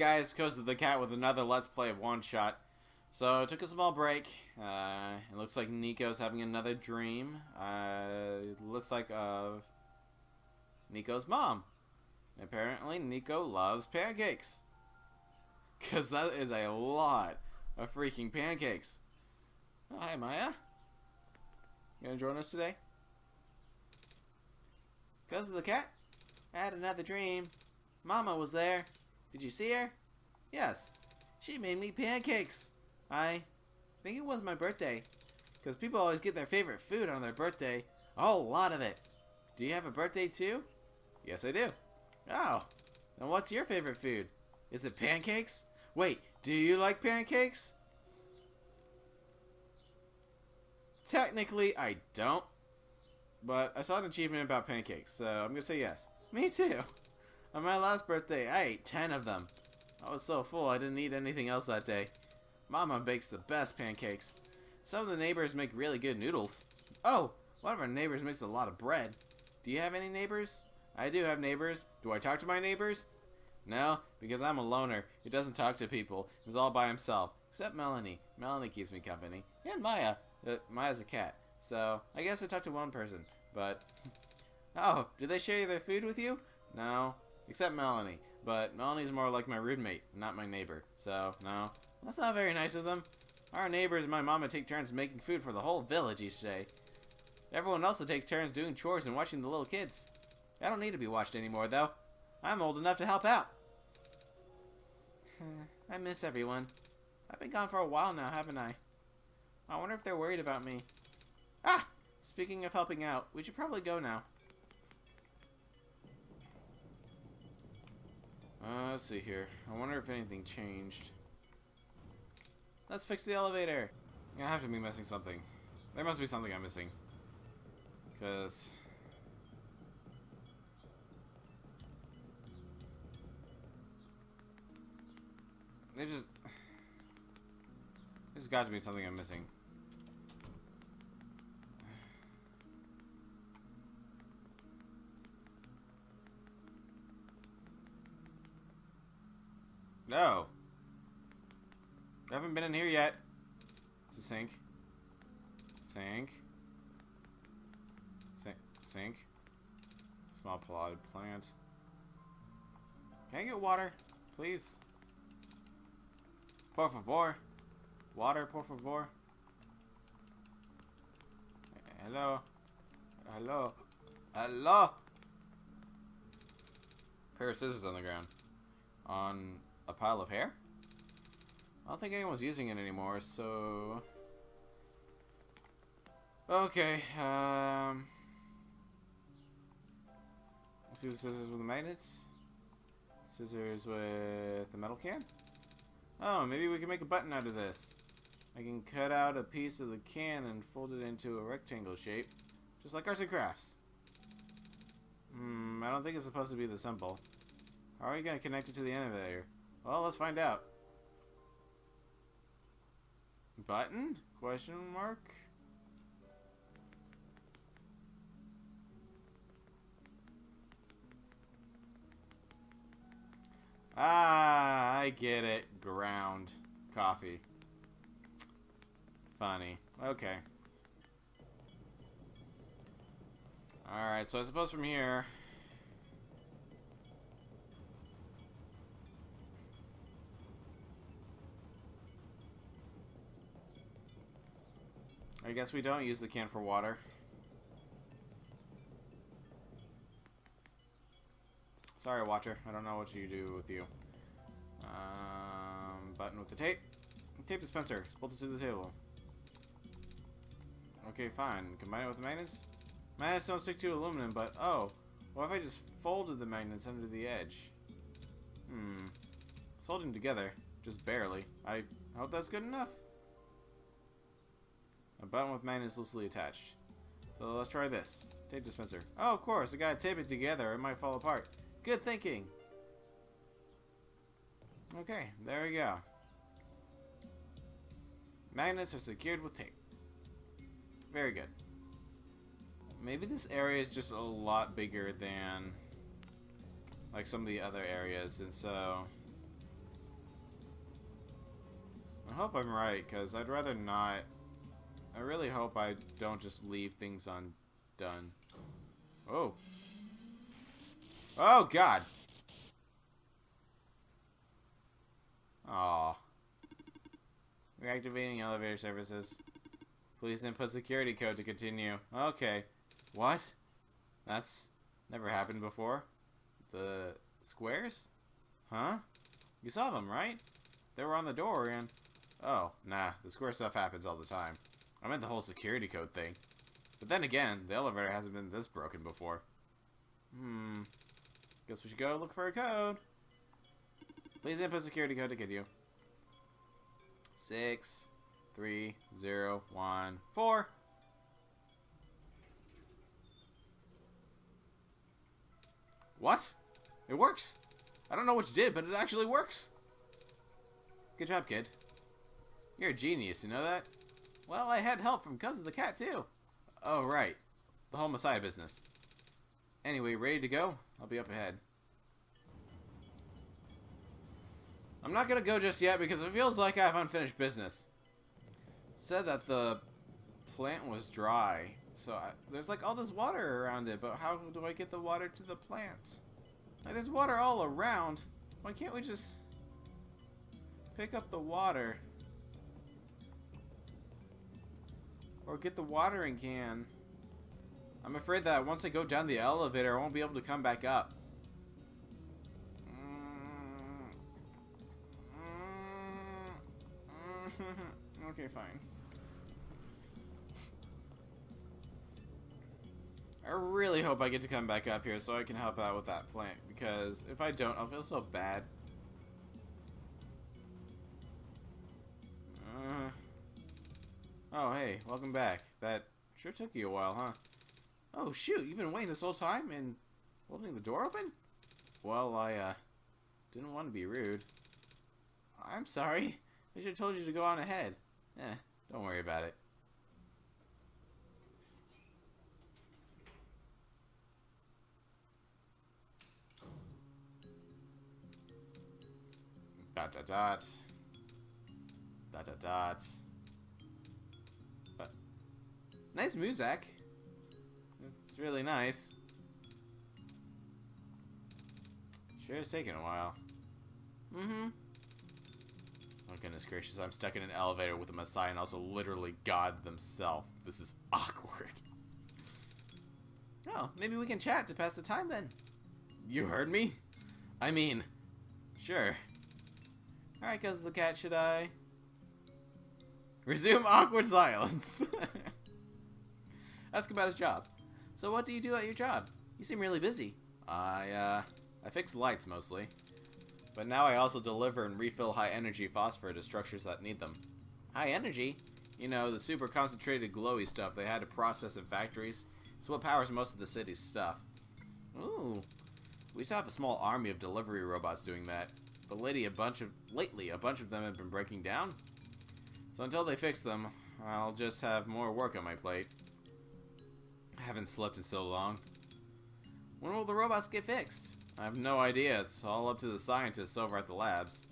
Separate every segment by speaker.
Speaker 1: guys, Koza the cat with another Let's Play of OneShot. So, took a small break. It looks like Nico's having another dream. It looks like of Nico's mom. And apparently, Nico loves pancakes. Because that is a lot of freaking pancakes. Oh, hi, Maya. You gonna join us today? Koza the cat? I had another dream. Mama was there. Did you see her? Yes. She made me pancakes. I think it was my birthday. Because people always get their favorite food on their birthday. A whole lot of it. Do you have a birthday too? Yes, I do. Oh. Then what's your favorite food? Is it pancakes? Wait, do you like pancakes? Technically, I don't. But I saw an achievement about pancakes, so I'm going to say yes. Me too. On my last birthday, I ate 10 of them. I was so full I didn't eat anything else that day. Mama bakes the best pancakes. Some of the neighbors make really good noodles. Oh, one of our neighbors makes a lot of bread. Do you have any neighbors? I do have neighbors. Do I talk to my neighbors? No, because I'm a loner who doesn't talk to people. He's all by himself. Except Melanie. Melanie keeps me company. And Maya. Maya's a cat. So, I guess I talk to one person. But, oh, do they share their food with you? No. Except Melanie. But Melanie's more like my roommate, not my neighbor. So, no. That's not very nice of them. Our neighbors and my mama take turns making food for the whole village each day. Everyone else will take turns doing chores and watching the little kids. I don't need to be watched anymore, though. I'm old enough to help out. I miss everyone. I've been gone for a while now, haven't I? I wonder if they're worried about me. Ah! Speaking of helping out, we should probably go now. Let's see here. I wonder if anything changed. Let's fix the elevator. I have to be missing something. There must be something I'm missing. Because... There's got to be something I'm missing. No. I haven't been in here yet. It's a sink. Sink. Sink. Small potted plant. Can I get water? Please. Por favor. Water, por favor. Hello. Hello. Hello. Pair of scissors on the ground. On a pile of hair? I don't think anyone's using it anymore, so... Okay, let's use the scissors with the magnets. Scissors with the metal can. Oh, maybe we can make a button out of this. I can cut out a piece of the can and fold it into a rectangle shape, just like arts and crafts. I don't think it's supposed to be this simple. How are you going to connect it to the elevator? Well, let's find out. Button? Question mark? Ah, I get it. Ground coffee. Funny. Okay. Alright, so I suppose from here... I guess we don't use the can for water. Sorry, watcher. I don't know what you do with you. Button with the tape. Tape dispenser. It's bolted to the table. Okay, fine. Combine it with the magnets? Magnets don't stick to aluminum, but... Oh. What if I just folded the magnets under the edge? It's holding together. Just barely. I hope that's good enough. A button with magnets loosely attached. So let's try this. Tape dispenser. Oh, of course. I gotta tape it together. It might fall apart. Good thinking. Okay, there we go. Magnets are secured with tape. Very good. Maybe this area is just a lot bigger than like some of the other areas, and so I hope I'm right, because I'd rather not. I really hope I don't just leave things undone. Oh. Oh, God. Aw. Reactivating elevator services. Please input security code to continue. Okay. What? That's never happened before. The squares? Huh? You saw them, right? They were on the door and... Oh, nah. The square stuff happens all the time. I meant the whole security code thing. But then again, the elevator hasn't been this broken before. Guess we should go look for a code. Please input security code to continue. 63014. What? It works. I don't know what you did, but it actually works. Good job, kid. You're a genius, you know that? Well, I had help from Koza the cat, too. Oh, right. The whole Messiah business. Anyway, ready to go? I'll be up ahead. I'm not gonna go just yet because it feels like I have unfinished business. Said that the plant was dry, so there's like all this water around it, but how do I get the water to the plant? Like, there's water all around. Why can't we just pick up the water? Or get the watering can? I'm afraid that once I go down the elevator, I won't be able to come back up. Okay, fine. I really hope I get to come back up here so I can help out with that plant, because if I don't, I'll feel so bad. Oh, hey, welcome back. That sure took you a while, huh? Oh, shoot, you've been waiting this whole time and holding the door open? Well, I, didn't want to be rude. I'm sorry. I should have told you to go on ahead. Don't worry about it. Dot dot dot. Dot dot dot. Nice music. It's really nice. Sure is taking a while. Oh, goodness gracious, I'm stuck in an elevator with a Messiah and also literally God themselves. This is awkward. Oh, maybe we can chat to pass the time then. You heard me? I mean, sure. Alright, Koza the cat, should I? Resume awkward silence. Ask about his job. So what do you do at your job? You seem really busy. I fix lights mostly. But now I also deliver and refill high-energy phosphor to structures that need them. High energy? You know, the super concentrated glowy stuff they had to process in factories. It's what powers most of the city's stuff. Ooh. We used to have a small army of delivery robots doing that. But lately, a bunch of them have been breaking down. So until they fix them, I'll just have more work on my plate. I haven't slept in so long. When will the robots get fixed? I have no idea. It's all up to the scientists over at the labs.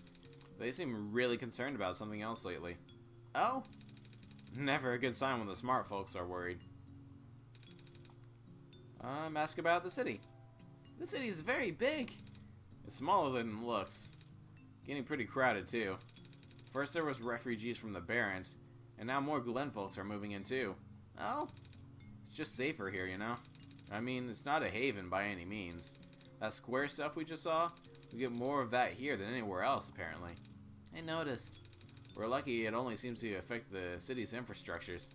Speaker 1: They seem really concerned about something else lately. Oh? Never a good sign when the smart folks are worried. Ask about the city. The city is very big. It's smaller than it looks. Getting pretty crowded, too. First there was refugees from the Barrens, and now more Glen folks are moving in, too. Oh? It's just safer here, you know? I mean, it's not a haven by any means. That square stuff we just saw, we get more of that here than anywhere else, apparently. I noticed. We're lucky it only seems to affect the city's infrastructures.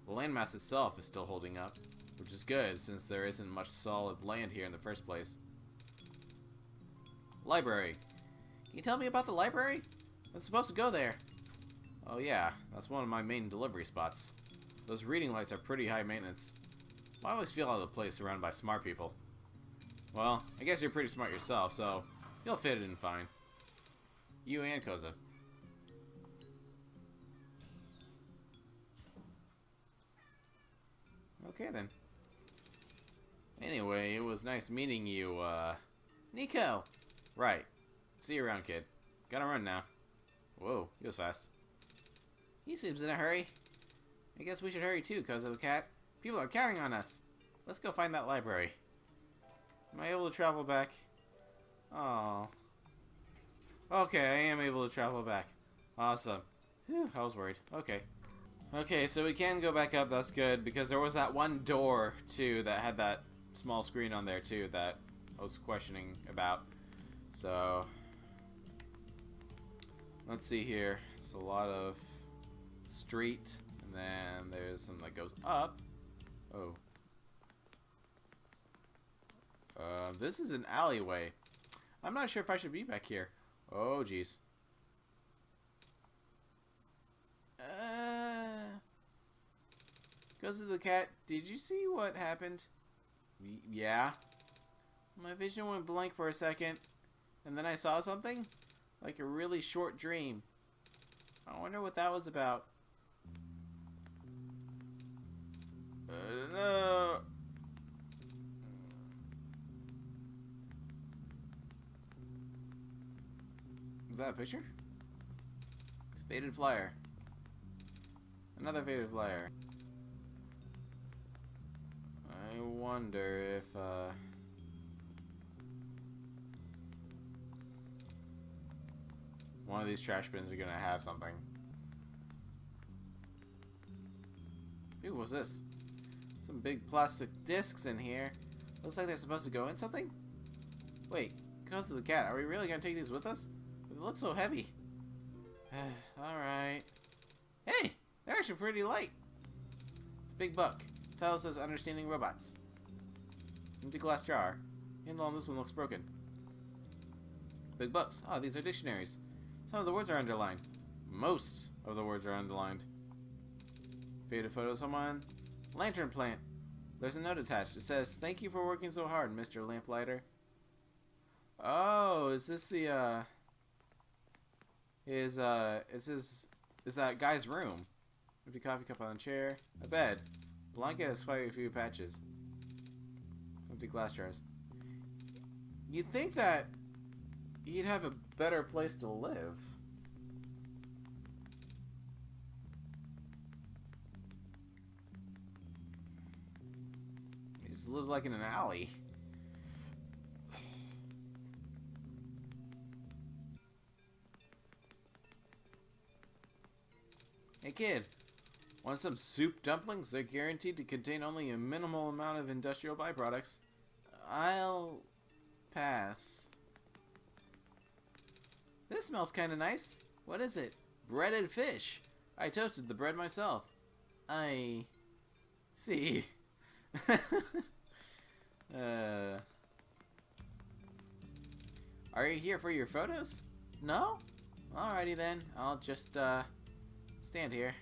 Speaker 1: The landmass itself is still holding up, which is good since there isn't much solid land here in the first place. Library. Can you tell me about the library? I'm supposed to go there. Oh yeah, that's one of my main delivery spots. Those reading lights are pretty high maintenance. I always feel out of place surrounded by smart people. Well, I guess you're pretty smart yourself, so you'll fit it in fine. You and Koza. Okay then. Anyway, it was nice meeting you, Nico! Right. See you around, kid. Gotta run now. Whoa, he was fast. He seems in a hurry. I guess we should hurry too, Koza the cat. People are counting on us. Let's go find that library. Am I able to travel back? Oh. Okay, I am able to travel back. Awesome. Whew, I was worried. Okay. Okay, so we can go back up. That's good, because there was that one door, too, that had that small screen on there, too, that I was questioning about. So, let's see here. It's a lot of street, and then there's something that goes up. Oh. This is an alleyway. I'm not sure if I should be back here. Oh, jeez. Koza the cat, did you see what happened? Yeah. My vision went blank for a second, and then I saw something? Like a really short dream. I wonder what that was about. No. Is that a picture? It's a faded flyer. Another faded flyer. I wonder if, one of these trash bins are gonna have something. Ooh, what's this? Some big plastic discs in here. Looks like they're supposed to go in something? Wait, Koza the cat, are we really gonna take these with us? They look so heavy. Alright. Hey! They're actually pretty light. It's a big book. Title says Understanding Robots. Empty glass jar. Handle on this one looks broken. Big books. Oh, these are dictionaries. Some of the words are underlined. Most of the words are underlined. Faded photo of someone. Lantern plant. There's a note attached. It says, "Thank you for working so hard, Mr. Lamplighter." Oh, is this the, is that guy's room? Empty coffee cup on a chair. A bed. Blanket has quite a few patches. Empty glass jars. You'd think that he'd have a better place to live. He just lives like in an alley. Hey kid, want some soup dumplings? They're guaranteed to contain only a minimal amount of industrial byproducts. I'll pass. This smells kinda nice. What is it? Breaded fish. I toasted the bread myself. I see. Are you here for your photos? No? Alrighty then. I'll just stand here.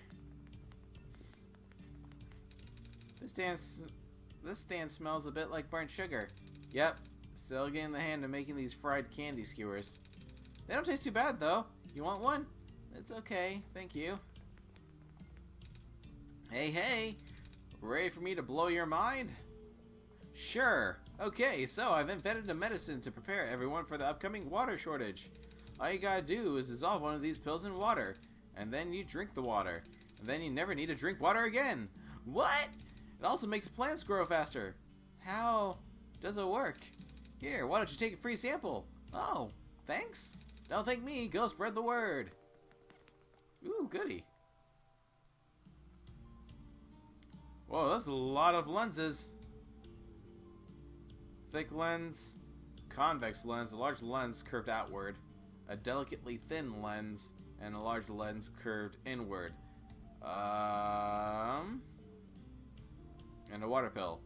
Speaker 1: This stand smells a bit like burnt sugar. Yep. Still getting the hang of making these fried candy skewers. They don't taste too bad though. You want one? It's okay. Thank you. Hey, hey. Ready for me to blow your mind? Sure. Okay, so I've invented a medicine to prepare everyone for the upcoming water shortage. All you gotta do is dissolve one of these pills in water, and then you drink the water. And then you never need to drink water again. What? It also makes plants grow faster. How does it work? Here, why don't you take a free sample? Oh, thanks. Don't thank me, go spread the word. Ooh, goody. Whoa, that's a lot of lenses. Thick lens, convex lens, a large lens curved outward, a delicately thin lens, and a large lens curved inward. And a water pill.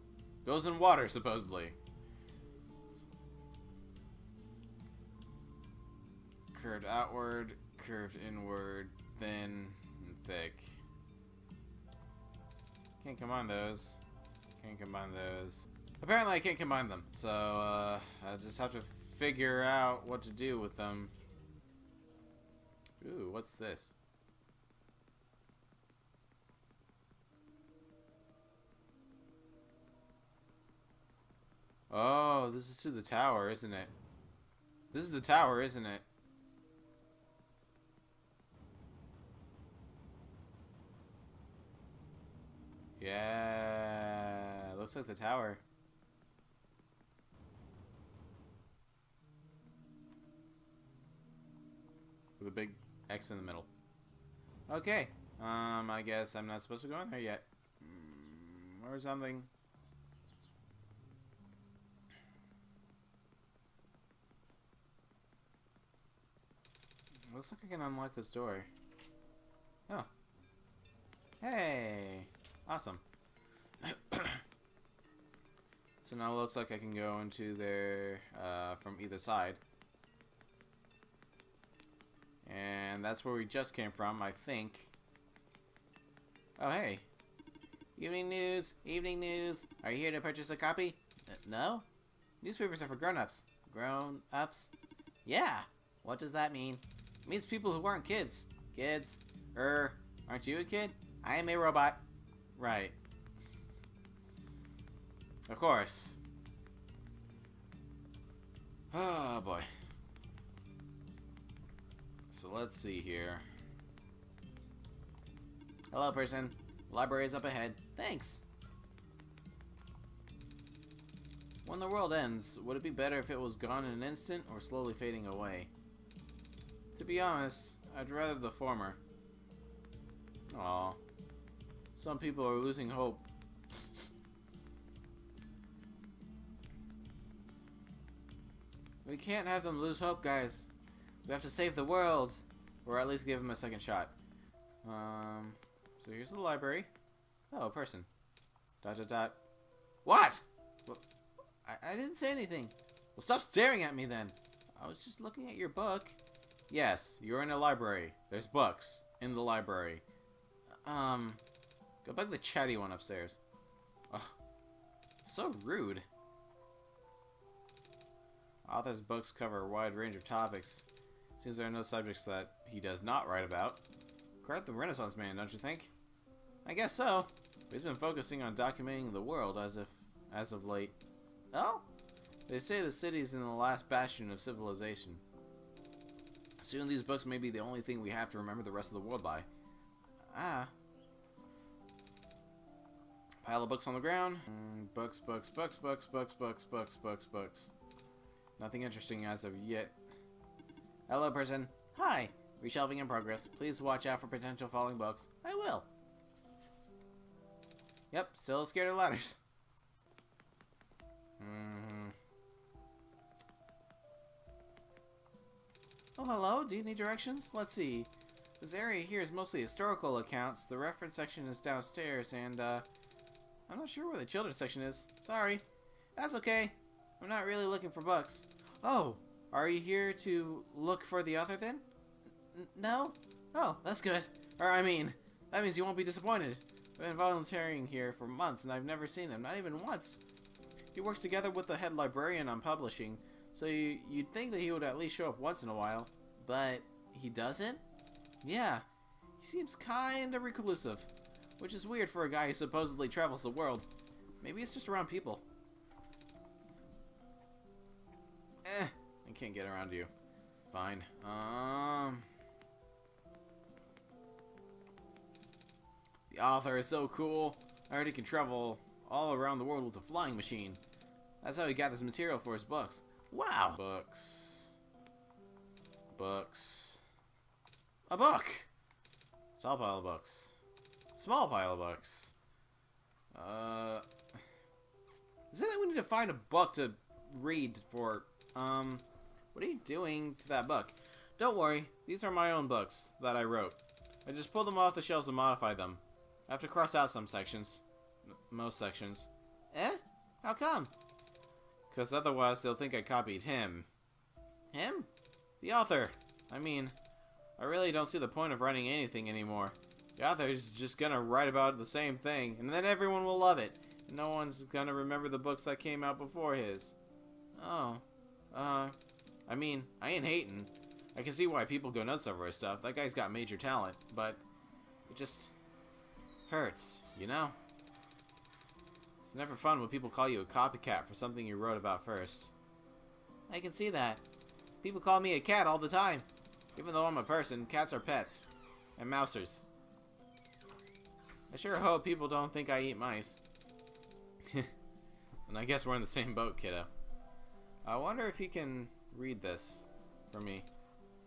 Speaker 1: Goes in water, supposedly. Curved outward, curved inward, thin, and thick. Can't combine those. Can't combine those. Apparently I can't combine them, so I just have to figure out what to do with them. Ooh, what's this? Oh, this is to the tower, isn't it? This is the tower, isn't it? Yeah, looks like the tower. With a big X in the middle. Okay. I guess I'm not supposed to go in there yet. Or something. Looks like I can unlock this door. Oh. Hey! Awesome. So now it looks like I can go into there from either side. And that's where we just came from, I think. Oh, hey. Evening news, evening news. Are you here to purchase a copy? No? Newspapers are for grown-ups. Grown-ups? Yeah. What does that mean? It means people who aren't kids. Kids? Aren't you a kid? I am a robot. Right. Of course. Oh, boy. So let's see here. Hello, person. Library is up ahead. Thanks. When the world ends, would it be better if it was gone in an instant or slowly fading away? To be honest, I'd rather the former. Aw. Some people are losing hope. We can't have them lose hope, guys. We have to save the world. Or at least give them a second shot. So here's the library. Oh, a person. ... What? Well, I didn't say anything. Well, stop staring at me then. I was just looking at your book. Yes, you're in a library. There's books in the library. Go back to the chatty one upstairs. Ugh. So rude. Author's books cover a wide range of topics. Seems there are no subjects that he does not write about. Quite the Renaissance man, don't you think? I guess so. But he's been focusing on documenting the world as of late. Oh? They say the city's in the last bastion of civilization. Soon these books may be the only thing we have to remember the rest of the world by. Ah. Pile of books on the ground. Books. Nothing interesting as of yet. Hello, person. Hi. Reshelving in progress. Please watch out for potential falling books. I will. Yep, still scared of ladders. Oh, hello. Do you need directions? Let's see. This area here is mostly historical accounts. The reference section is downstairs, and, I'm not sure where the children's section is. Sorry. That's okay. I'm not really looking for books. Oh, are you here to look for the author then? No? Oh, that's good. Or, I mean, that means you won't be disappointed. I've been volunteering here for months, and I've never seen him, not even once. He works together with the head librarian on publishing, so you'd think that he would at least show up once in a while. But he doesn't? Yeah. He seems kinda reclusive, which is weird for a guy who supposedly travels the world. Maybe it's just around people. I can't get around you. Fine. The author is so cool. I heard he can travel all around the world with a flying machine. That's how he gathers material for his books. Wow! Books. Books. A book! Tall pile of books. Small pile of books. Is it that we need to find a book to read for, what are you doing to that book? Don't worry, these are my own books that I wrote. I just pulled them off the shelves and modified them. I have to cross out some sections. Most sections. Eh? How come? Because otherwise they'll think I copied him. Him? The author. I mean, I really don't see the point of writing anything anymore. The author is just gonna write about the same thing, and then everyone will love it. No one's gonna remember the books that came out before his. Oh. I mean, I ain't hating. I can see why people go nuts over his stuff. That guy's got major talent, but it just hurts, you know? It's never fun when people call you a copycat for something you wrote about first. I can see that. People call me a cat all the time. Even though I'm a person, cats are pets. And mousers. I sure hope people don't think I eat mice. And I guess we're in the same boat, kiddo. I wonder if you can read this for me.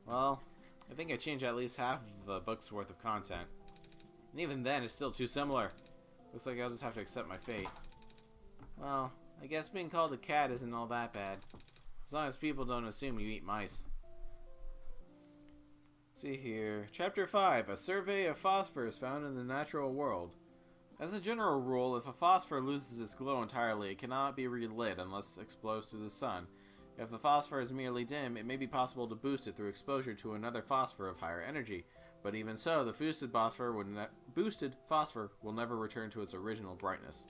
Speaker 1: Well, I think I changed at least half of the book's worth of content. And even then, it's still too similar. Looks like I'll just have to accept my fate. Well, I guess being called a cat isn't all that bad. As long as people don't assume you eat mice. See here. Chapter 5. A survey of phosphors found in the natural world. As a general rule, if a phosphor loses its glow entirely, it cannot be relit unless exposed to the sun. If the phosphor is merely dim, it may be possible to boost it through exposure to another phosphor of higher energy. But even so, the boosted phosphor will never return to its original brightness.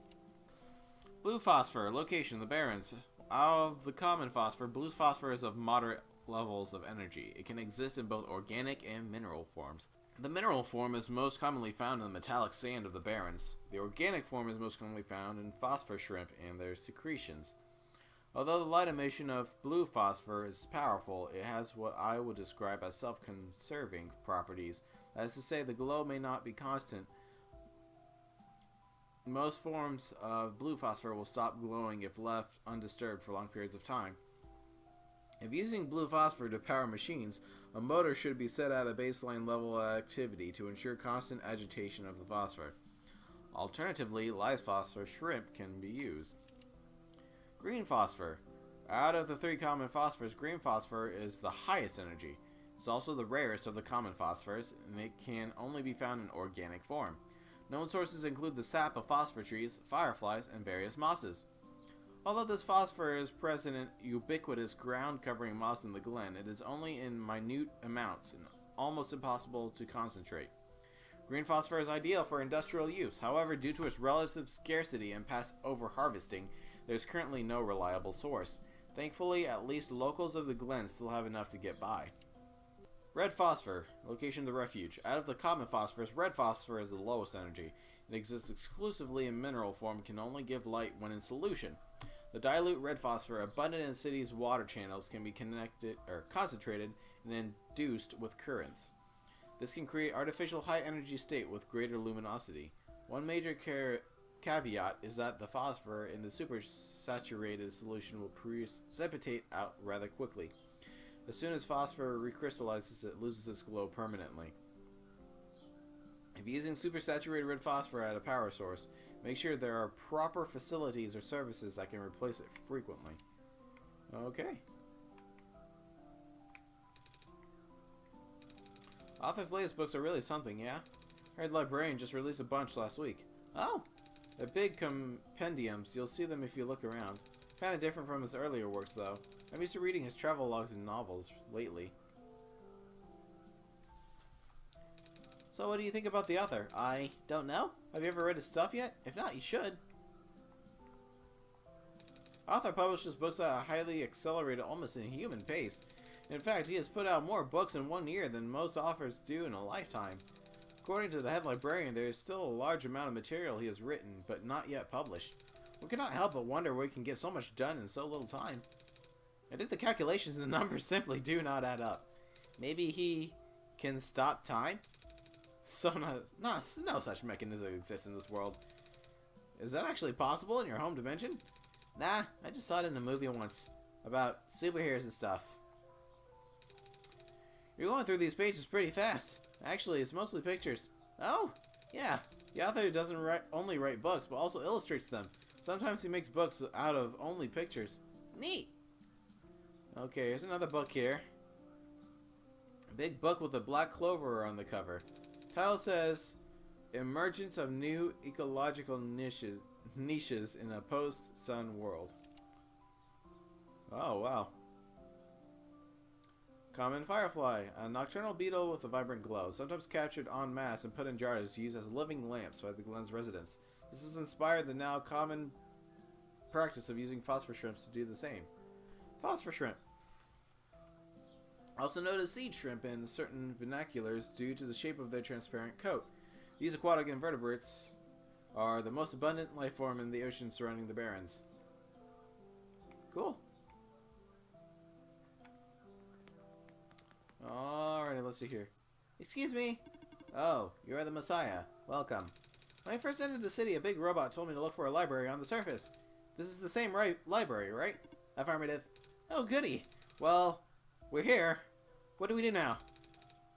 Speaker 1: Blue phosphor. Location: the Barrens. Of the common phosphor, blue phosphor is of moderate levels of energy. It can exist in both organic and mineral forms. The mineral form is most commonly found in the metallic sand of the Barrens. The organic form is most commonly found in phosphor shrimp and their secretions. Although the light emission of blue phosphor is powerful, it has what I would describe as self-conserving properties. That is to say, the glow may not be constant. Most forms of blue phosphor will stop glowing if left undisturbed for long periods of time. If using blue phosphor to power machines, a motor should be set at a baseline level of activity to ensure constant agitation of the phosphor. Alternatively, lyse phosphor shrimp can be used. Green phosphor. Out of the three common phosphors, green phosphor is the highest energy. It's also the rarest of the common phosphors, and it can only be found in organic form. Known sources include the sap of phosphor trees, fireflies, and various mosses. Although this phosphor is present in ubiquitous ground-covering moss in the glen, it is only in minute amounts and almost impossible to concentrate. Green phosphor is ideal for industrial use. However, due to its relative scarcity and past over-harvesting, there is currently no reliable source. Thankfully, at least locals of the glen still have enough to get by. Red phosphor. Location: the Refuge. Out of the common phosphors, red phosphor is the lowest energy. It exists exclusively in mineral form and can only give light when in solution. The dilute red phosphor abundant in cities' water channels can be concentrated and induced with currents. This can create artificial high energy state with greater luminosity. One major caveat is that the phosphor in the supersaturated solution will precipitate out rather quickly. As soon as phosphor recrystallizes, it loses its glow permanently. If using supersaturated red phosphor at a power source, make sure there are proper facilities or services that can replace it frequently. Okay. Author's latest books are really something, yeah? Heard Librarian just released a bunch last week. Oh! They're big compendiums. You'll see them if you look around. Kind of different from his earlier works, though. I'm used to reading his travel logs and novels lately. So what do you think about the author? I don't know. Have you ever read his stuff yet? If not, you should. Author publishes books at a highly accelerated, almost inhuman pace. In fact, he has put out more books in 1 year than most authors do in a lifetime. According to the head librarian, there is still a large amount of material he has written, but not yet published. We cannot help but wonder where he can get so much done in so little time. I did the calculations and the numbers simply do not add up. Maybe he can stop time? So no such mechanism exists in this world. Is that actually possible in your home dimension? Nah, I just saw it in a movie once. About superheroes and stuff. You're going through these pages pretty fast. Actually, it's mostly pictures. Oh, yeah. The author doesn't only write books, but also illustrates them. Sometimes he makes books out of only pictures. Neat! Okay, here's another book here. A big book with a black clover on the cover. Title says, Emergence of New Ecological Niches in a Post-Sun World. Oh, wow. Common firefly, a nocturnal beetle with a vibrant glow, sometimes captured en masse and put in jars to use as living lamps by the glen's residents. This has inspired the now common practice of using phosphor shrimps to do the same. Phosphor shrimp. Also known as seed shrimp in certain vernaculars due to the shape of their transparent coat. These aquatic invertebrates are the most abundant life form in the ocean surrounding the Barrens. Cool. Alright, let's see here. Excuse me. Oh, you are the Messiah. Welcome. When I first entered the city, a big robot told me to look for a library on the surface. This is the same library, right? Affirmative. Oh, goody. Well, we're here. What do we do now?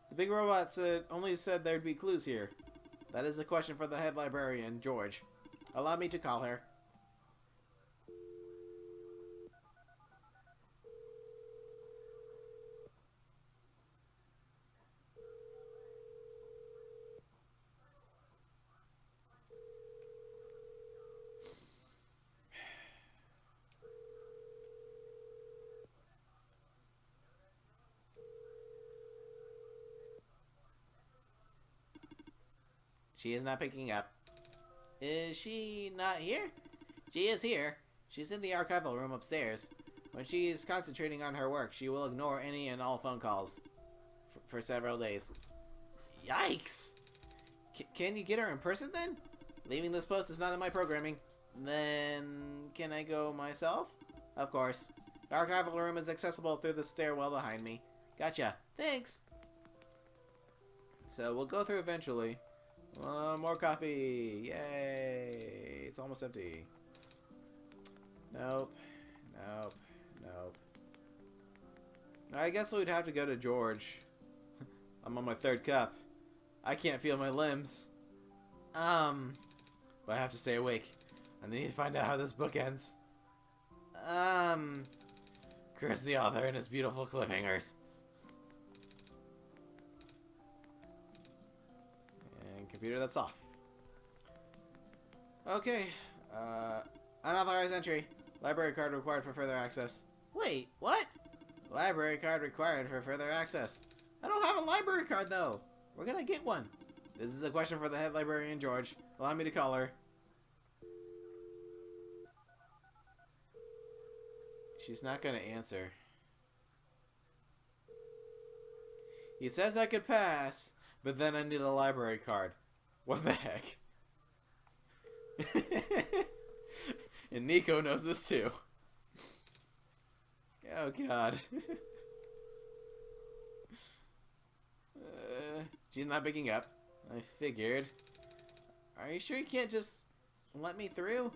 Speaker 1: The big robot only said there'd be clues here. That is a question for the head librarian, George. Allow me to call her. She is not picking up. Is she not here? She is here. She's in the archival room upstairs. When she is concentrating on her work, she will ignore any and all phone calls for several days. Yikes! Can you get her in person then? Leaving this post is not in my programming. Then can I go myself? Of course. The archival room is accessible through the stairwell behind me. Gotcha. Thanks! So we'll go through eventually. More coffee! Yay! It's almost empty. Nope. Nope. Nope. I guess we'd have to go to George. I'm on my 3rd cup. I can't feel my limbs. But I have to stay awake. I need to find out how this book ends. Curse the author and his beautiful cliffhangers. Computer, that's off. Okay. Unauthorized entry. Library card required for further access. Wait, what? Library card required for further access. I don't have a library card, though. We're gonna get one. This is a question for the head librarian, George. Allow me to call her. She's not gonna answer. He says I could pass, but then I need a library card. What the heck? And Nico knows this too. Oh god. She's not picking up. I figured. Are you sure you can't just let me through?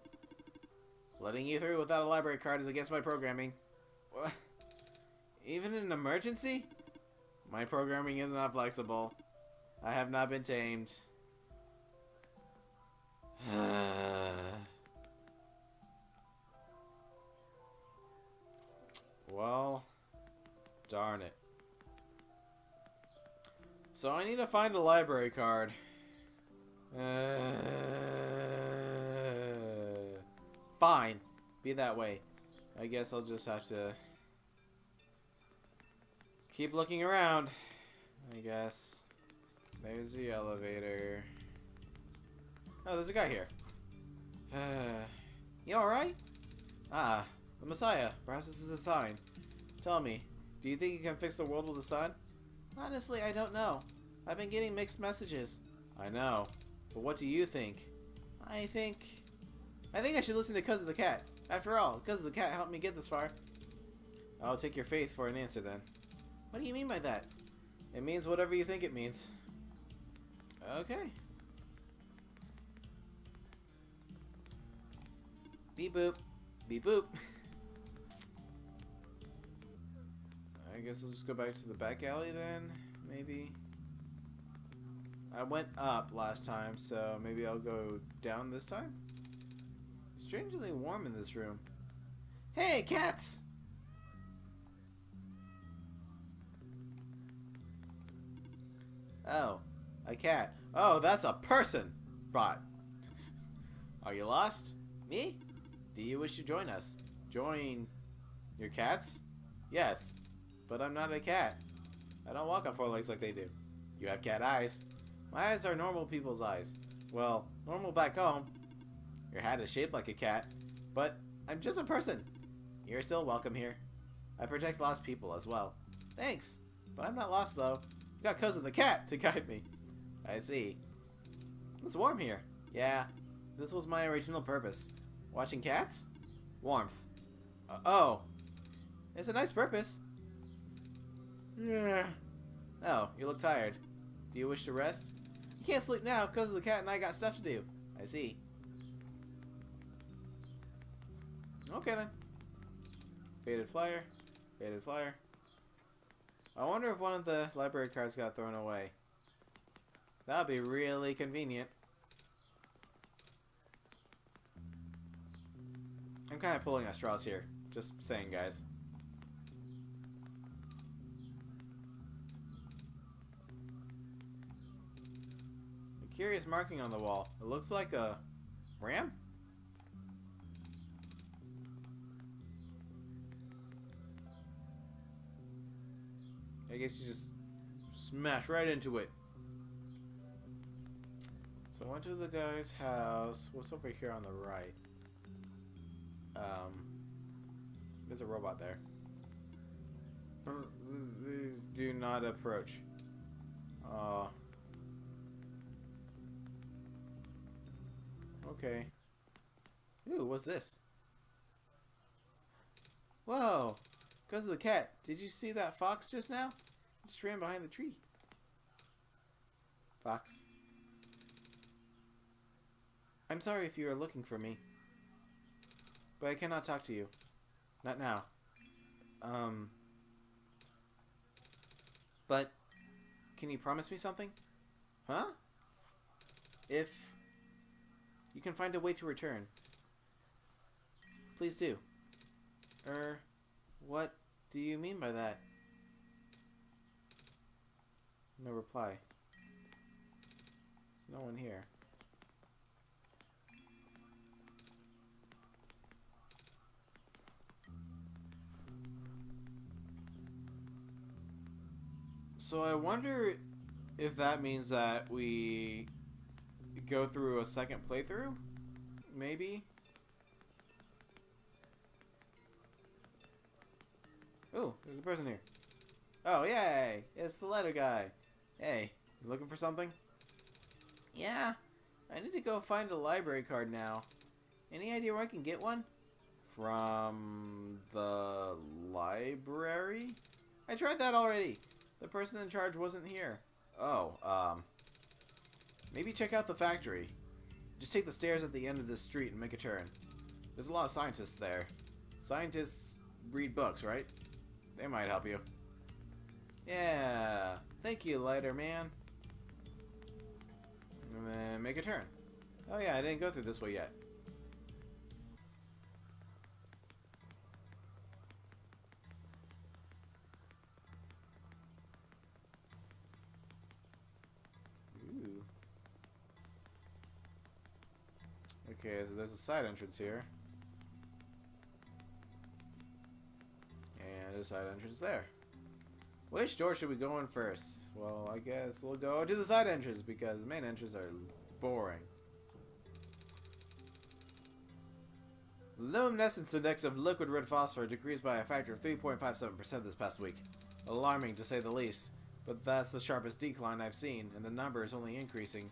Speaker 1: Letting you through without a library card is against my programming. What? Even in an emergency? My programming is not flexible. I have not been tamed. Well, darn it. So I need to find a library card. Fine. Be that way. I guess I'll just have to keep looking around. I guess. There's the elevator. Oh, there's a guy here. You alright? Ah, the Messiah. Perhaps this is a sign. Tell me, do you think you can fix the world with the sun? Honestly, I don't know. I've been getting mixed messages. I know. But what do you think? I think I should listen to Koza the cat. After all, Koza the cat helped me get this far. I'll take your faith for an answer then. What do you mean by that? It means whatever you think it means. Okay. Beep boop. Beep boop. I guess I'll just go back to the back alley then, maybe. I went up last time, so maybe I'll go down this time? Strangely warm in this room. Hey, cats! Oh, a cat. Oh, that's a person! Bot. Are you lost? Me? Do you wish to join us? Join your cats? Yes, but I'm not a cat. I don't walk on 4 legs like they do. You have cat eyes. My eyes are normal people's eyes. Well, normal back home. Your hat is shaped like a cat, but I'm just a person. You're still welcome here. I protect lost people as well. Thanks, but I'm not lost though. I've got Koza the cat to guide me. I see. It's warm here. Yeah, this was my original purpose. Watching cats? Warmth. Oh. It's a nice purpose. Yeah. Oh, you look tired. Do you wish to rest? You can't sleep now because the cat and I got stuff to do. I see. Okay then. Faded flyer. Faded flyer. I wonder if one of the library cards got thrown away. That would be really convenient. I'm kind of pulling at straws here. Just saying, guys. A curious marking on the wall. It looks like a ram? I guess you just smash right into it. So I went to the guy's house. What's over here on the right? There's a robot there. Do not approach. Okay. Ooh, what's this? Whoa! Because of the cat. Did you see that fox just now? It just ran behind the tree. Fox. I'm sorry if you are looking for me. But I cannot talk to you. Not now. But can you promise me something? Huh? If you can find a way to return. Please do. What do you mean by that? No reply. There's no one here. So I wonder if that means that we go through a second playthrough? Maybe? Ooh, there's a person here. Oh, yay! It's the letter guy. Hey, you looking for something? Yeah, I need to go find a library card now. Any idea where I can get one? From the library? I tried that already. The person in charge wasn't here. Oh, maybe check out the factory. Just take the stairs at the end of this street and make a turn. There's a lot of scientists there. Scientists read books, right? They might help you. Yeah. Thank you, lighter man. And then make a turn. Oh yeah, I didn't go through this way yet. Ooh. Okay, so there's a side entrance here. And a side entrance there. Which door should we go in first? Well, I guess we'll go to the side entrance because the main entrances are boring. The luminescence index of liquid red phosphor decreased by a factor of 3.57% this past week. Alarming to say the least, but that's the sharpest decline I've seen, and the number is only increasing.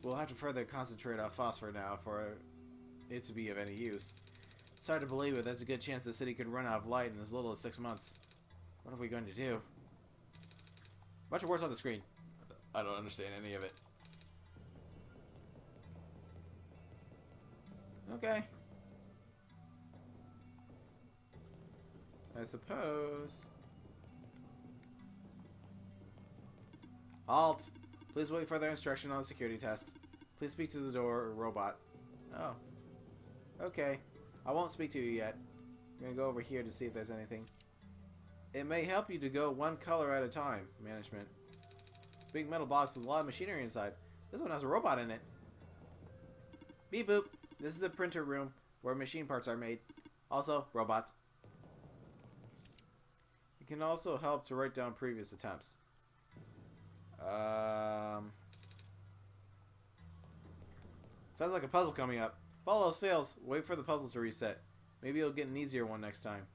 Speaker 1: We'll have to further concentrate on phosphor now for it to be of any use. It's hard to believe it, there's a good chance the city could run out of light in as little as 6 months. What are we going to do? Bunch of words on the screen. I don't understand any of it. Okay. I suppose. Halt! Please wait for further instruction on the security test. Please speak to the door robot. Oh. Okay. I won't speak to you yet. I'm gonna go over here to see if there's anything. It may help you to go one color at a time, management. It's a big metal box with a lot of machinery inside. This one has a robot in it. Beep boop. This is the printer room where machine parts are made. Also, robots. It can also help to write down previous attempts. Sounds like a puzzle coming up. If all else fails, wait for the puzzle to reset. Maybe you'll get an easier one next time.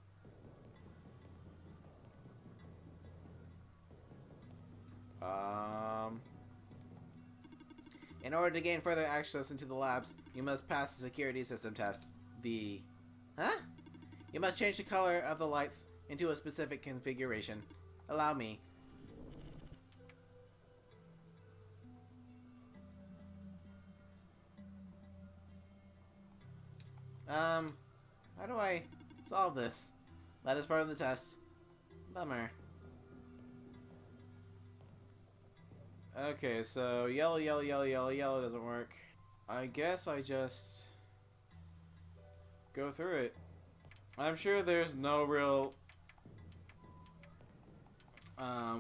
Speaker 1: In order to gain further access into the labs, you must pass the security system test. Huh? You must change the color of the lights into a specific configuration. Allow me. How do I solve this? That is part of the test. Bummer. Okay, so yellow, yellow, yellow, yellow, yellow doesn't work. I guess I just go through it. I'm sure there's no real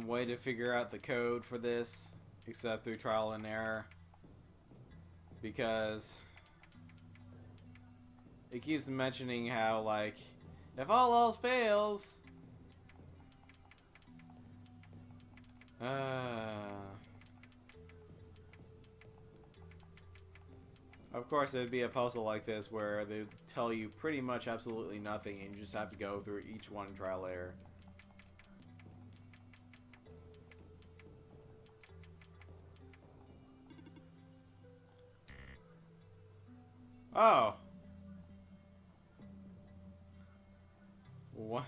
Speaker 1: way to figure out the code for this except through trial and error, because it keeps mentioning how, like, if all else fails, of course, it'd be a puzzle like this where they tell you pretty much absolutely nothing and you just have to go through each one and trial error. Oh. What?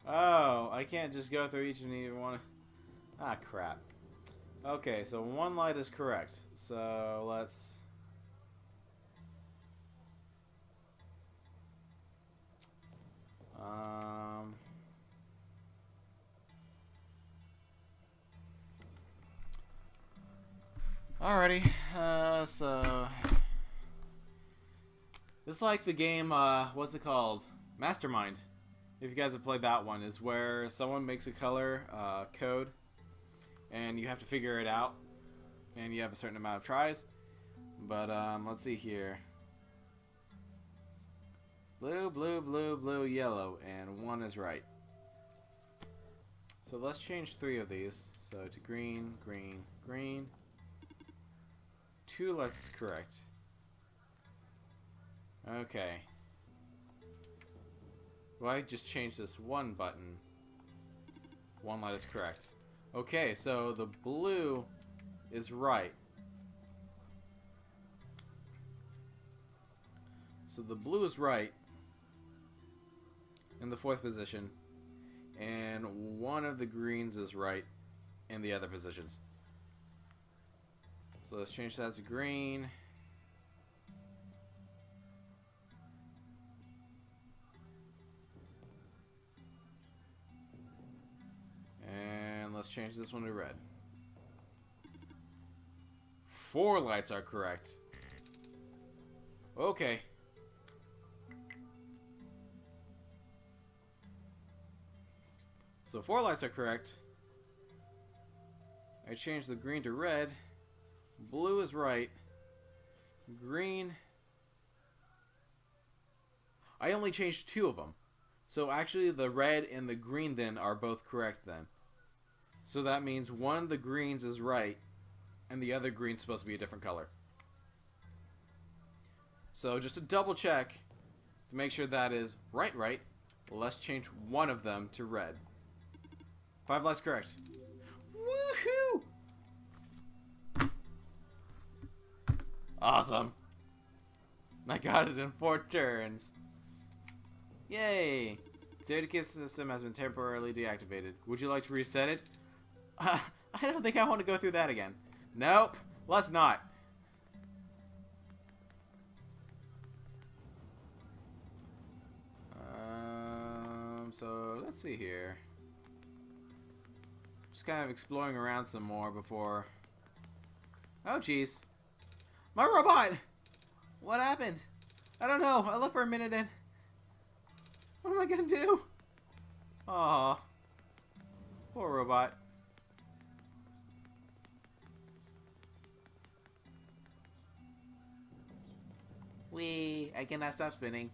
Speaker 1: Oh, I can't just go through each and every one. Ah, crap. Okay, so one light is correct. So let's... Alrighty, so... It's like the game, what's it called? Mastermind. If you guys have played that one, is where someone makes a color code and you have to figure it out, and you have a certain amount of tries. But let's see here. Blue, blue, blue, blue, yellow, and one is right. So let's change 3 of these. So to green, green, green. 2 lights is correct. Okay. Well, I just changed this one button. 1 light is correct. Okay, so the blue is right. So the blue is right in the 4th position, and 1 of the greens is right in the other positions. So let's change that to green. And let's change this one to red. 4 lights are correct. Okay. So 4 lights are correct. I changed the green to red. Blue is right. Green. I only changed 2 of them. So actually the red and the green then are both correct then. So that means 1 of the greens is right and the other green's supposed to be a different color. So just to double check to make sure that is right, let's change 1 of them to red. 5 lights correct. Woohoo! Awesome. I got it in 4 turns. Yay! The Data system has been temporarily deactivated. Would you like to reset it? I don't think I want to go through that again. Nope. Let's not. So let's see here. Just kind of exploring around some more before... Oh, jeez. My robot! What happened? I don't know. I left for a minute and... What am I gonna do? Aw. Poor robot. Whee! I cannot stop spinning.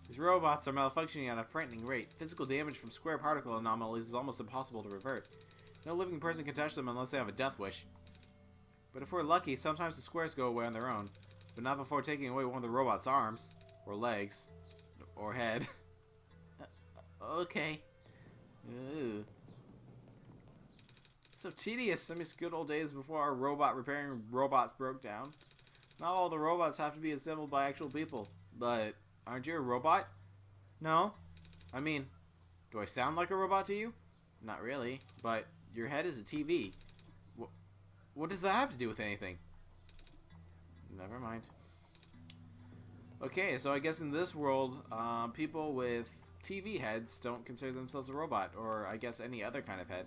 Speaker 1: These robots are malfunctioning at a frightening rate. Physical damage from square particle anomalies is almost impossible to revert. No living person can touch them unless they have a death wish. But if we're lucky, sometimes the squares go away on their own. But not before taking away one of the robot's arms. Or legs. Or head. Okay. Ew. So tedious. I miss good old days before our robot repairing robots broke down. Not all the robots have to be assembled by actual people. But aren't you a robot? No. I mean, do I sound like a robot to you? Not really. But your head is a TV. What does that have to do with anything? Never mind. Okay, so I guess in this world, people with TV heads don't consider themselves a robot, or I guess any other kind of head.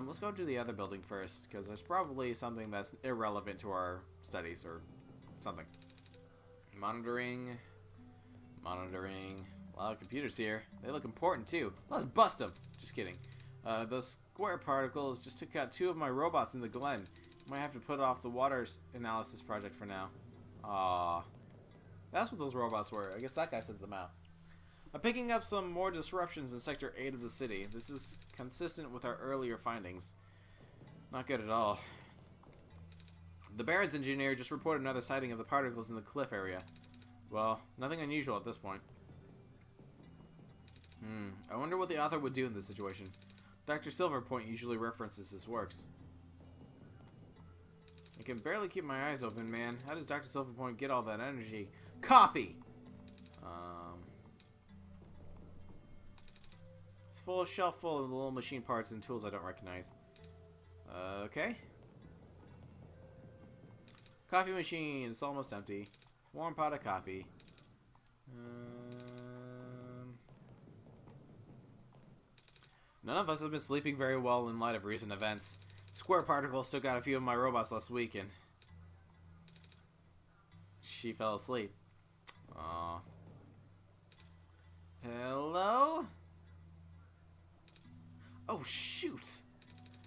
Speaker 1: Let's go to the other building first, because there's probably something that's irrelevant to our studies, or something. Monitoring. Monitoring. A lot of computers here. They look important, too. Let's bust them! Just kidding. Those square particles just took out 2 of my robots in the glen. Might have to put off the water analysis project for now. Aww. That's what those robots were. I guess that guy sent them out. I'm picking up some more disruptions in Sector 8 of the city. This is consistent with our earlier findings. Not good at all. The Barons engineer just reported another sighting of the particles in the cliff area. Well, nothing unusual at this point. I wonder what the author would do in this situation. Dr. Silverpoint usually references his works. I can barely keep my eyes open, man. How does Dr. Silverpoint get all that energy? Coffee! It's full shelf full of little machine parts and tools I don't recognize. Okay. Coffee machine. It's almost empty. Warm pot of coffee. None of us have been sleeping very well in light of recent events. Square Particles took out a few of my robots last week and she fell asleep. Aww. Hello? Oh shoot!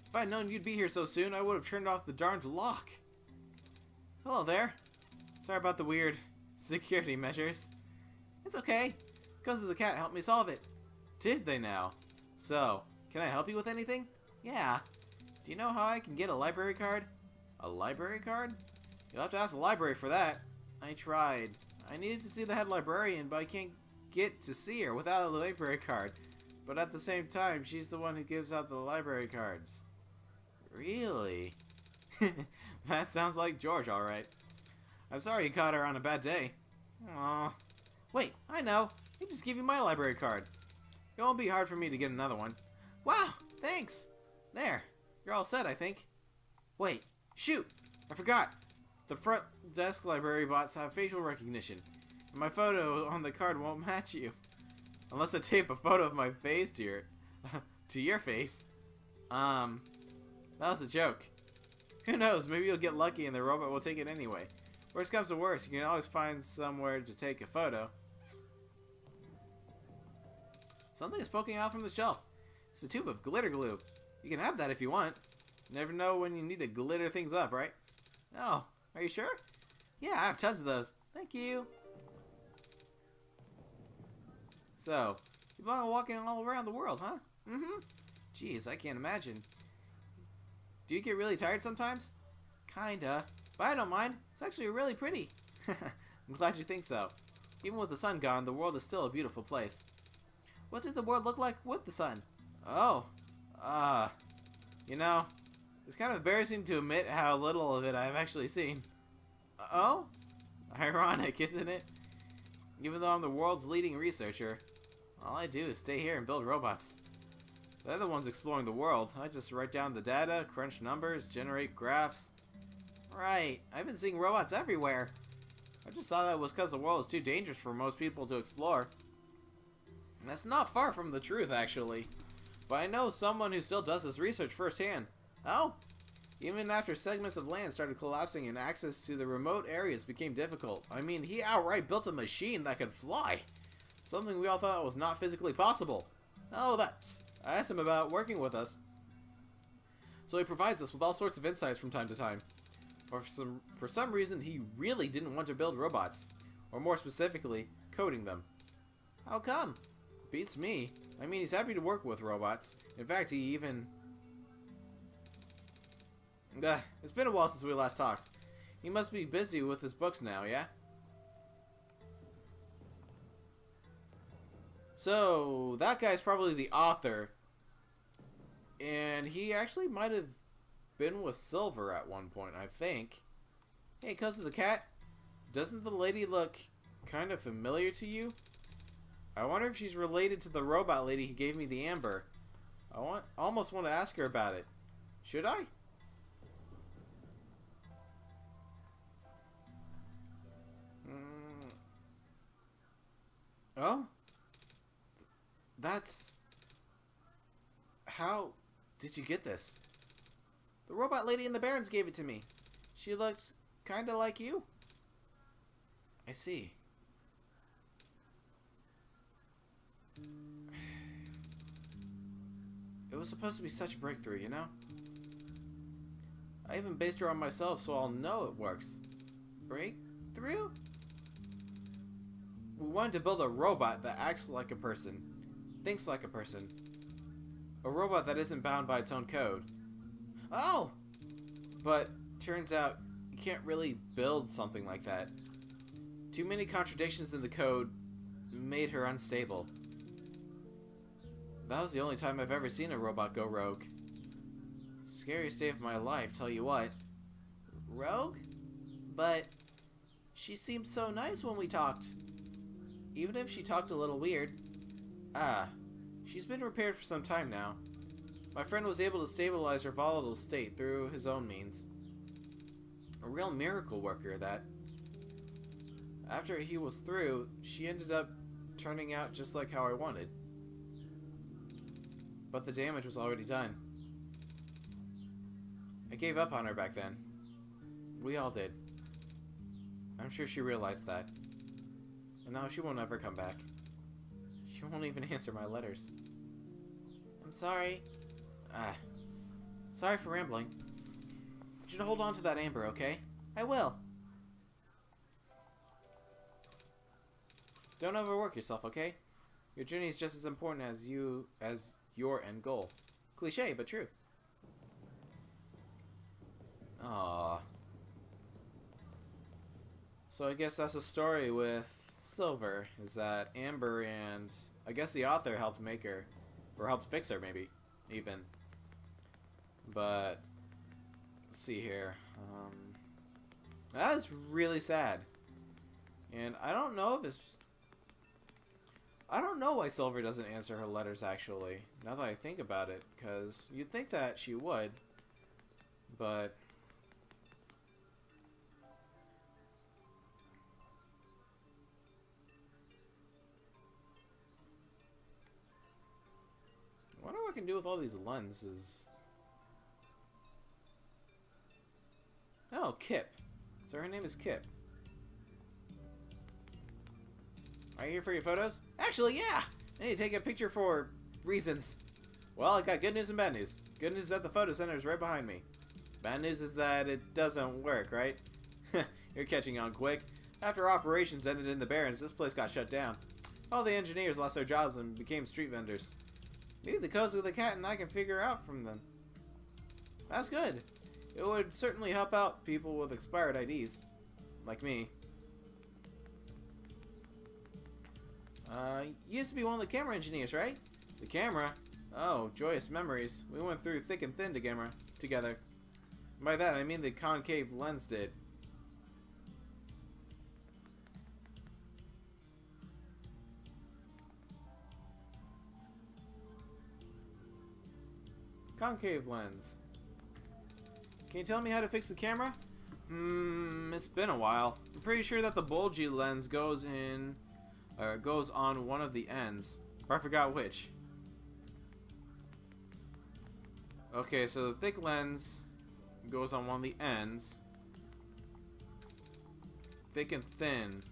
Speaker 1: If I'd known you'd be here so soon, I would have turned off the darned lock. Hello there. Sorry about the weird security measures. It's okay. Koza the cat helped me solve it. Did they now? So, can I help you with anything? Yeah. Do you know how I can get a library card? A library card? You'll have to ask the library for that. I tried. I needed to see the head librarian, but I can't get to see her without a library card. But at the same time, she's the one who gives out the library cards. Really? That sounds like George, alright. I'm sorry you caught her on a bad day. Aww. Wait, I know. I just give you my library card. It won't be hard for me to get another one. Wow, thanks. There. You're all set, I think. Wait, shoot. I forgot. The front desk library bots have facial recognition. And my photo on the card won't match you. Unless I tape a photo of my face to your to your face. That was a joke. Who knows, maybe you'll get lucky and the robot will take it anyway. Worst comes to worst, you can always find somewhere to take a photo. Something is poking out from the shelf. It's a tube of glitter glue. You can have that if you want. You never know when you need to glitter things up, right? Oh, are you sure? Yeah, I have tons of those. Thank you. So, you've been walking all around the world, huh? Mm-hmm. Jeez, I can't imagine. Do you get really tired sometimes? Kinda. But I don't mind. It's actually really pretty. I'm glad you think so. Even with the sun gone, the world is still a beautiful place. What did the world look like with the sun? Oh. You know, it's kind of embarrassing to admit how little of it I've actually seen. Oh? Ironic, isn't it? Even though I'm the world's leading researcher, all I do is stay here and build robots. They're the ones exploring the world. I just write down the data, crunch numbers, generate graphs. Right, I've been seeing robots everywhere. I just thought that was because the world is too dangerous for most people to explore. That's not far from the truth, actually. But I know someone who still does this research firsthand. Oh? Even after segments of land started collapsing and access to the remote areas became difficult. I mean, he outright built a machine that could fly. Something we all thought was not physically possible. Oh, I asked him about working with us. So he provides us with all sorts of insights from time to time. For some reason, he really didn't want to build robots. Or more specifically, coding them. How come? Beats me. I mean, he's happy to work with robots. In fact, he even... It's been a while since we last talked. He must be busy with his books now, yeah? So, that guy's probably the author. And he actually might have been with Silver at one point, I think. Hey, Koza the cat, doesn't the lady look kind of familiar to you? I wonder if she's related to the robot lady who gave me the amber. I almost want to ask her about it. Should I? Oh? That's... How did you get this? The robot lady in the Barrens gave it to me. She looked kinda like you. I see. It was supposed to be such a breakthrough, you know? I even based her on myself so I'll know it works. Breakthrough? We wanted to build a robot that acts like a person, thinks like a person. A robot that isn't bound by its own code. Oh! But turns out you can't really build something like that. Too many contradictions in the code made her unstable. That was the only time I've ever seen a robot go rogue. Scariest day of my life, tell you what. Rogue? But she seemed so nice when we talked. Even if she talked a little weird. Ah, she's been repaired for some time now. My friend was able to stabilize her volatile state through his own means. A real miracle worker, that. After he was through, she ended up turning out just like how I wanted. But the damage was already done. I gave up on her back then. We all did. I'm sure she realized that. And now she won't ever come back. She won't even answer my letters. I'm sorry. Sorry for rambling. You should hold on to that amber, okay? I will. Don't overwork yourself, okay? Your journey is just as important as your end goal. Cliché, but true. Aww. So I guess that's the story with Silver, is that Amber and I guess the author helped make her, or helped fix her maybe, even. But let's see here. That is really sad. And I don't know if it's... I don't know why Silver doesn't answer her letters, actually, now that I think about it, because you'd think that she would, but... I wonder what I can do with all these lenses. Oh, Kip. So her name is Kip. Are you here for your photos? Actually, yeah! I need to take a picture for reasons. Well, I got good news and bad news. Good news is that the photo center is right behind me. Bad news is that it doesn't work, right? You're catching on quick. After operations ended in the Barrens, this place got shut down. All the engineers lost their jobs and became street vendors. Maybe the Koza the cat and I can figure out from them. That's good. It would certainly help out people with expired IDs. Like me. You used to be one of the camera engineers, right? The camera? Oh, joyous memories. We went through thick and thin together. By that, I mean the concave lens did. Concave lens. Can you tell me how to fix the camera? It's been a while. I'm pretty sure that the bulgy lens goes on one of the ends, but I forgot which. Okay, so the thick lens goes on one of the ends. Thick and thin.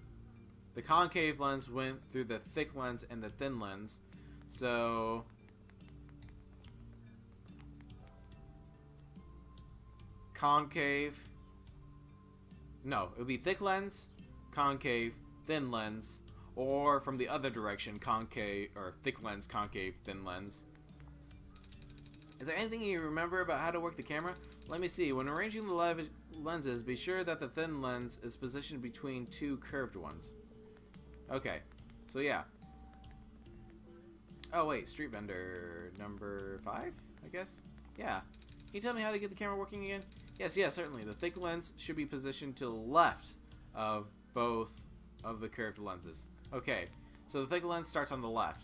Speaker 1: The concave lens went through the thick lens and the thin lens. So... concave. No, it would be thick lens, concave, thin lens, or from the other direction, concave, or thick lens, concave, thin lens. Is there anything you remember about how to work the camera? Let me see. When arranging the lenses, be sure that the thin lens is positioned between two curved ones. Okay, so yeah. Oh wait, street vendor number 5, I guess? Yeah. Can you tell me how to get the camera working again? Yes, certainly. The thick lens should be positioned to the left of both of the curved lenses. Okay, so the thick lens starts on the left.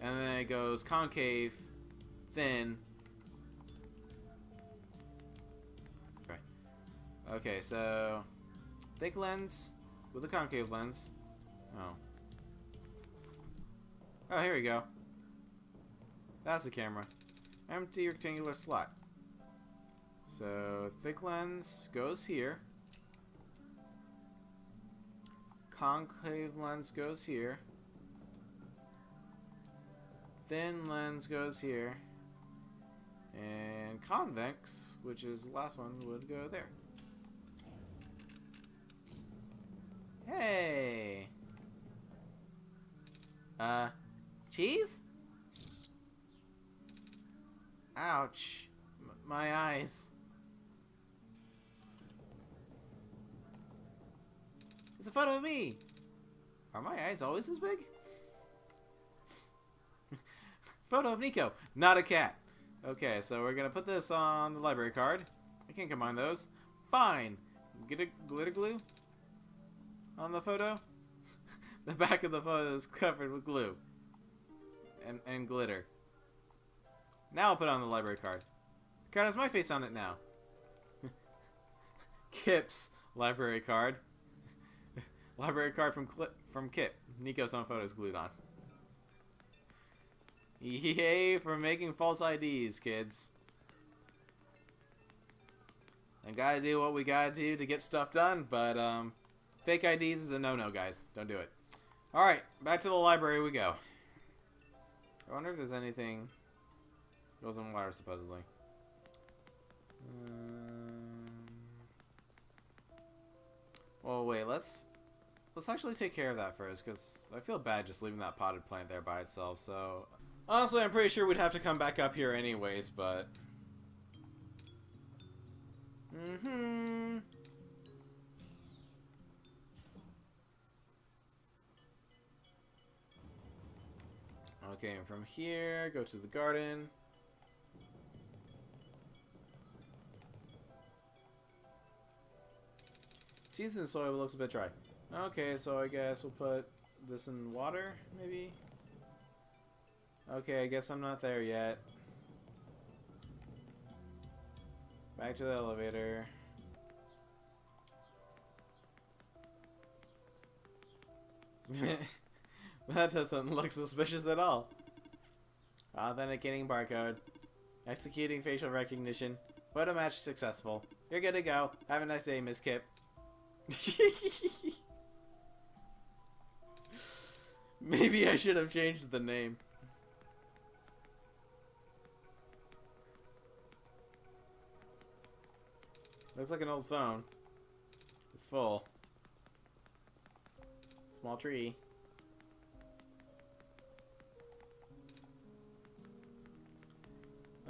Speaker 1: And then it goes concave, thin. Okay, so thick lens with a concave lens. Oh. Oh, here we go. That's the camera. Empty rectangular slot. So, thick lens goes here. Concave lens goes here. Thin lens goes here. And convex, which is the last one, would go there. Hey! Cheese? Ouch. My eyes. It's a photo of me! Are my eyes always this big? Photo of Nico, not a cat. Okay, so we're gonna put this on the library card. I can't combine those. Fine. Get a glitter glue on the photo. The back of the photo is covered with glue and glitter. Now I'll put it on the library card. The card has my face on it now. Kip's library card. Library card from Kip. Nico's own photo is glued on. Yay for making false IDs, kids. I gotta do what we gotta do to get stuff done, but fake IDs is a no-no, guys. Don't do it. Alright, back to the library we go. I wonder if there's anything... Goes on water, supposedly. Well, wait, let's actually take care of that first, because I feel bad just leaving that potted plant there by itself, so... Honestly, I'm pretty sure we'd have to come back up here anyways, but... Okay, and from here, go to the garden. Seeds in soil, looks a bit dry. Okay, so I guess we'll put this in water, maybe? Okay, I guess I'm not there yet. Back to the elevator. That doesn't look suspicious at all. Authenticating barcode. Executing facial recognition. Photo match successful. You're good to go. Have a nice day, Miss Kip. Maybe I should have changed the name. Looks like an old phone. It's full. Small tree.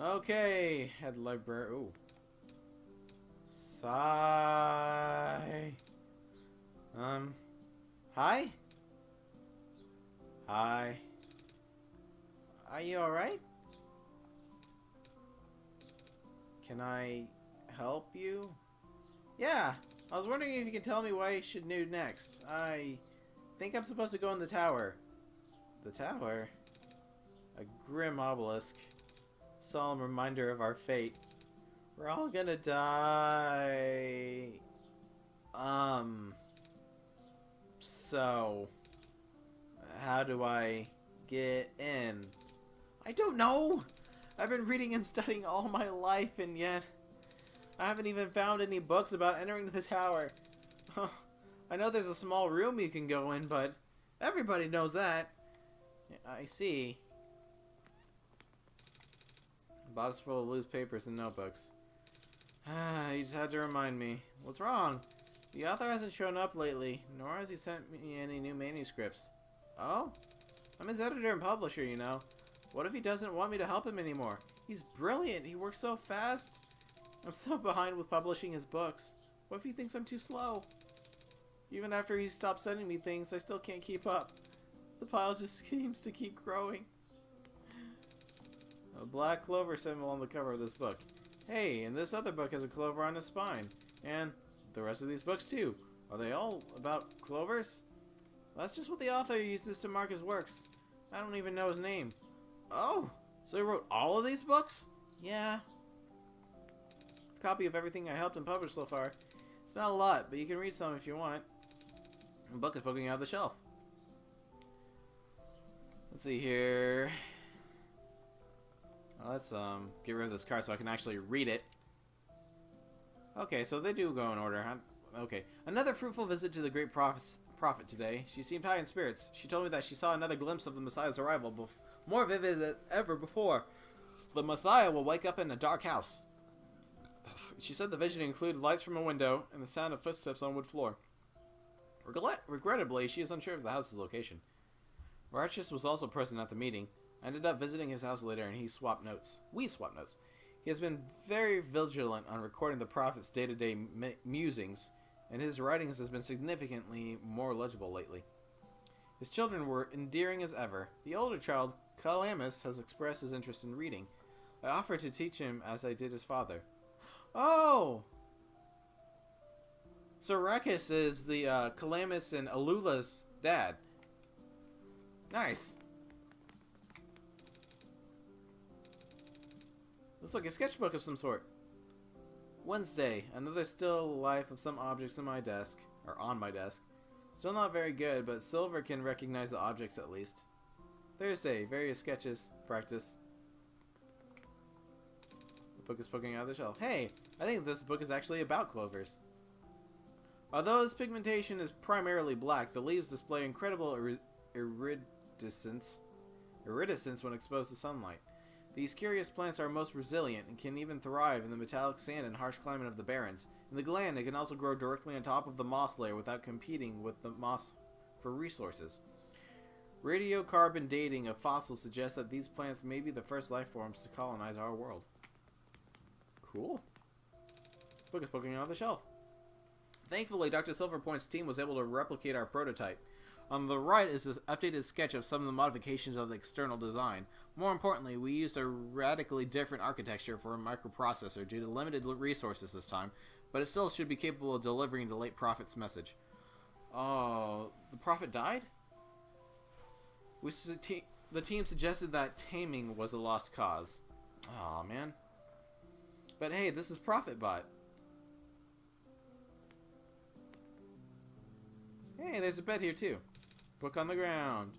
Speaker 1: Okay, head library. Ooh. Sigh. Hi? Hi. Are you alright? Can I help you? Yeah, I was wondering if you could tell me why I should do next. I think I'm supposed to go in the tower. The tower? A grim obelisk. Solemn reminder of our fate. We're all gonna die. So, how do I get in? I don't know! I've been reading and studying all my life, and yet I haven't even found any books about entering the tower. I know there's a small room you can go in, but everybody knows that. I see. Box full of loose papers and notebooks. You just had to remind me. What's wrong? The author hasn't shown up lately, nor has he sent me any new manuscripts. Oh? I'm his editor and publisher, you know. What if he doesn't want me to help him anymore? He's brilliant. He works so fast. I'm so behind with publishing his books. What if he thinks I'm too slow? Even after he stopped sending me things, I still can't keep up. The pile just seems to keep growing. A black clover symbol on the cover of this book. Hey, and this other book has a clover on its spine. And the rest of these books too. Are they all about clovers? That's just what the author uses to mark his works. I don't even know his name. Oh, so he wrote all of these books? Yeah. A copy of everything I helped him publish so far. It's not a lot, but you can read some if you want. The book is poking out of the shelf. Let's see here. Well, let's get rid of this card so I can actually read it. Okay, so they do go in order, huh? Okay. Another fruitful visit to the great prophet today. She seemed high in spirits. She told me that she saw another glimpse of the Messiah's arrival, more vivid than ever before. The Messiah will wake up in a dark house. She said the vision included lights from a window and the sound of footsteps on wood floor. Regrettably, she is unsure of the house's location. Righteous was also present at the meeting. I ended up visiting his house later and we swapped notes. He has been very vigilant on recording the prophet's day-to-day musings, and his writings has been significantly more legible lately. His children were endearing as ever. The older child, Calamus, has expressed his interest in reading. I offered to teach him as I did his father. Oh! So Rekis is the Calamus and Alula's dad. Nice. Looks like a sketchbook of some sort. Wednesday, another still life of some objects on my desk. Still not very good, but Silver can recognize the objects at least. Thursday, various sketches, practice. The book is poking out of the shelf. Hey, I think this book is actually about clovers. Although its pigmentation is primarily black, the leaves display incredible iridescence when exposed to sunlight. These curious plants are most resilient and can even thrive in the metallic sand and harsh climate of the barrens. In the gland, it can also grow directly on top of the moss layer without competing with the moss for resources. Radiocarbon dating of fossils suggests that these plants may be the first life forms to colonize our world. Cool. Book is poking out of the shelf. Thankfully, Dr. Silverpoint's team was able to replicate our prototype. On the right is this updated sketch of some of the modifications of the external design. More importantly, we used a radically different architecture for a microprocessor due to limited resources this time, but it still should be capable of delivering the late prophet's message. Oh, the prophet died? The team suggested that taming was a lost cause. Aw, man. But hey, this is ProfitBot. Hey, there's a bed here too. Book on the ground.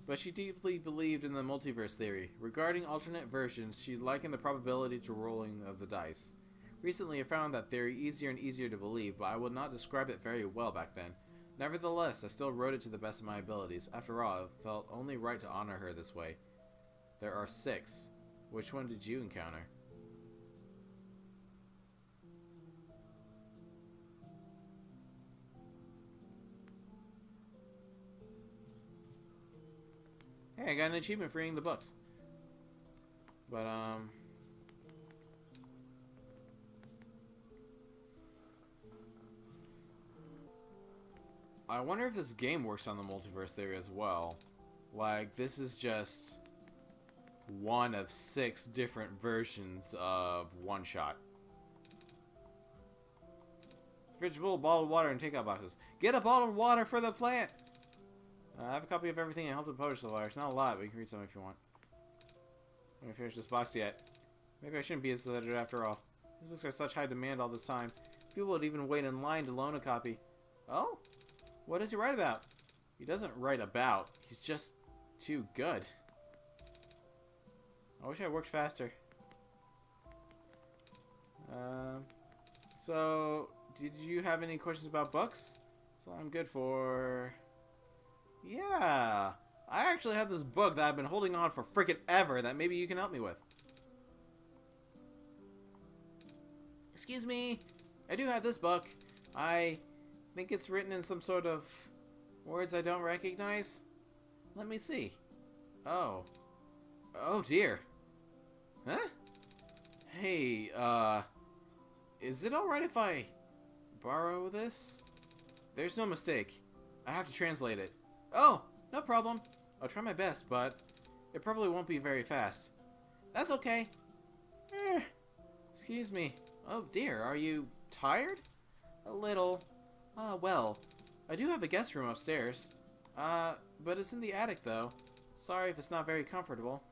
Speaker 1: But she deeply believed in the multiverse theory. Regarding alternate versions, she likened the probability to rolling of the dice. Recently, I found that theory easier and easier to believe, but I would not describe it very well back then. Nevertheless, I still wrote it to the best of my abilities. After all, it felt only right to honor her this way. There are 6. Which one did you encounter? Hey, I got an achievement for reading the books. But, I wonder if this game works on the multiverse theory as well. Like, this is just one of 6 different versions of OneShot. Fridge full of bottled water and takeout boxes. Get a bottled water for the plant! I have a copy of everything I helped to publish so far. It's not a lot, but you can read some if you want. I haven't finished this box yet. Maybe I shouldn't be as excited after all. These books are such high demand all this time. People would even wait in line to loan a copy. Oh? What does he write about? He doesn't write about. He's just too good. I wish I worked faster. So, did you have any questions about books? That's all I'm good for. Yeah, I actually have this book that I've been holding on for frickin' ever that maybe you can help me with. Excuse me, I do have this book. I think it's written in some sort of words I don't recognize. Let me see. Oh. Oh dear. Huh? Hey, is it alright if I borrow this? There's no mistake. I have to translate it. Oh, no problem. I'll try my best, but it probably won't be very fast. That's okay. Excuse me. Oh dear, are you tired? A little. Well, I do have a guest room upstairs. But it's in the attic though. Sorry if it's not very comfortable.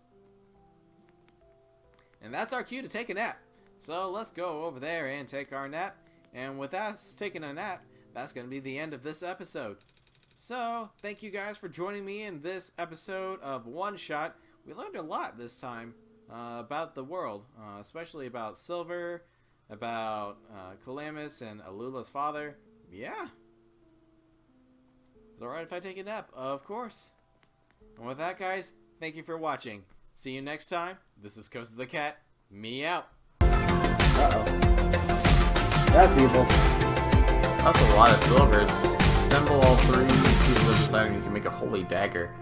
Speaker 1: And that's our cue to take a nap. So let's go over there and take our nap. And with us taking a nap, that's going to be the end of this episode. So, thank you guys for joining me in this episode of One Shot. We learned a lot this time about the world, especially about Silver, about Calamus and Alula's father. Yeah. It's alright if I take a nap, of course. And with that, guys, thank you for watching. See you next time. This is Koza the Cat. Me out.
Speaker 2: Uh-oh. That's evil.
Speaker 3: That's a lot of silvers. Assemble all three pieces of the iron, you can make a holy dagger.